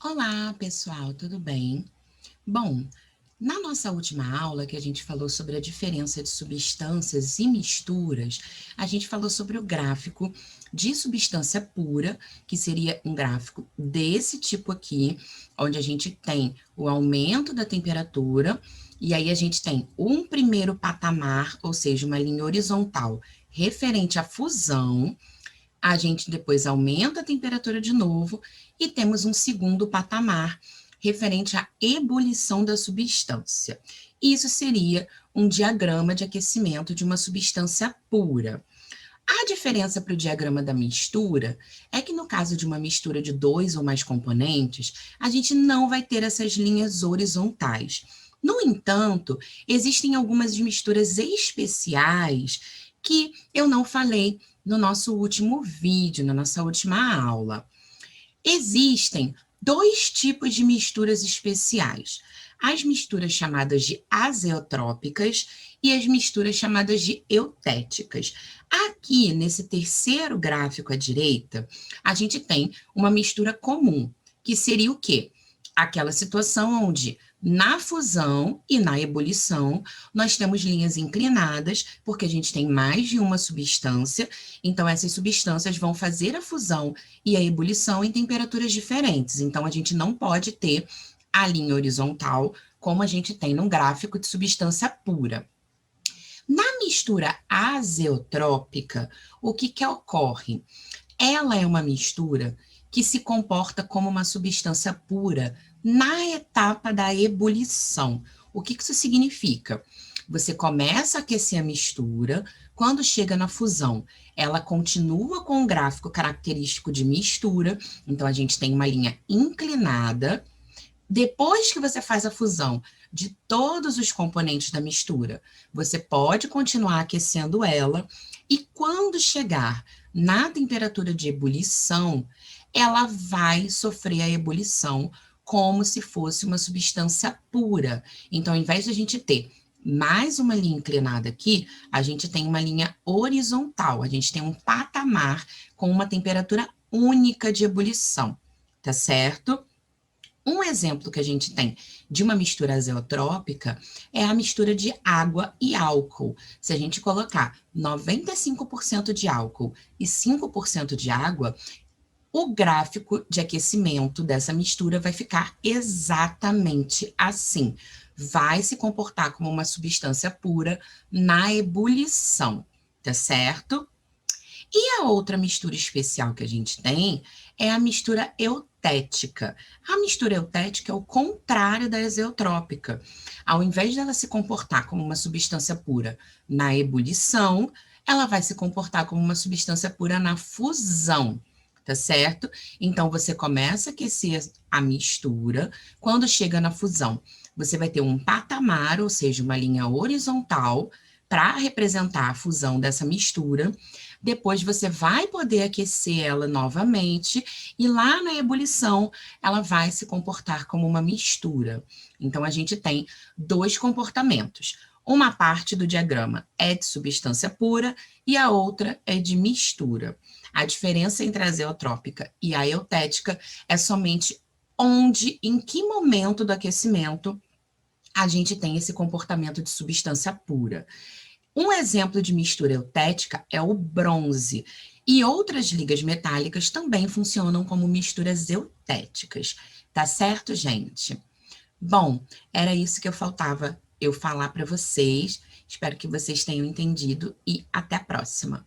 Olá, pessoal, tudo bem? Bom, na nossa última aula, que a gente falou sobre a diferença de substâncias e misturas, a gente falou sobre o gráfico de substância pura, que seria um gráfico desse tipo aqui, onde a gente tem o aumento da temperatura, e aí a gente tem um primeiro patamar, ou seja, uma linha horizontal referente à fusão. A gente depois aumenta a temperatura de novo e temos um segundo patamar referente à ebulição da substância. Isso seria um diagrama de aquecimento de uma substância pura. A diferença para o diagrama da mistura é que no caso de uma mistura de dois ou mais componentes, a gente não vai ter essas linhas horizontais. No entanto, existem algumas misturas especiais que eu não falei no nosso último vídeo, na nossa última aula. Existem dois tipos de misturas especiais: as misturas chamadas de azeotrópicas e as misturas chamadas de eutéticas. Aqui, nesse terceiro gráfico à direita, a gente tem uma mistura comum, que seria o quê? Aquela situação onde, na fusão e na ebulição, nós temos linhas inclinadas, porque a gente tem mais de uma substância, então essas substâncias vão fazer a fusão e a ebulição em temperaturas diferentes. Então, a gente não pode ter a linha horizontal como a gente tem num gráfico de substância pura. Na mistura azeotrópica, o que ocorre? Ela é uma mistura que se comporta como uma substância pura na etapa da ebulição. O que isso significa? Você começa a aquecer a mistura, quando chega na fusão, ela continua com um gráfico característico de mistura, então a gente tem uma linha inclinada. Depois que você faz a fusão de todos os componentes da mistura, você pode continuar aquecendo ela, e quando chegar na temperatura de ebulição, ela vai sofrer a ebulição como se fosse uma substância pura. Então, ao invés de a gente ter mais uma linha inclinada aqui, a gente tem uma linha horizontal, a gente tem um patamar com uma temperatura única de ebulição, tá certo? Um exemplo que a gente tem de uma mistura azeotrópica é a mistura de água e álcool. Se a gente colocar 95% de álcool e 5% de água, o gráfico de aquecimento dessa mistura vai ficar exatamente assim. Vai se comportar como uma substância pura na ebulição, tá certo? E a outra mistura especial que a gente tem é a mistura eutética. A mistura eutética é o contrário da exeotrópica. Ao invés dela se comportar como uma substância pura na ebulição, ela vai se comportar como uma substância pura na fusão, tá certo? Então, você começa a aquecer a mistura, quando chega na fusão, você vai ter um patamar, ou seja, uma linha horizontal, para representar a fusão dessa mistura. Depois você vai poder aquecer ela novamente, e lá na ebulição ela vai se comportar como uma mistura. Então, a gente tem dois comportamentos. Uma parte do diagrama é de substância pura e a outra é de mistura. A diferença entre a azeotrópica e a eutética é somente onde, em que momento do aquecimento, a gente tem esse comportamento de substância pura. Um exemplo de mistura eutética é o bronze, e outras ligas metálicas também funcionam como misturas eutéticas. Tá certo, gente? Bom, era isso que faltava eu falar para vocês. Espero que vocês tenham entendido e até a próxima.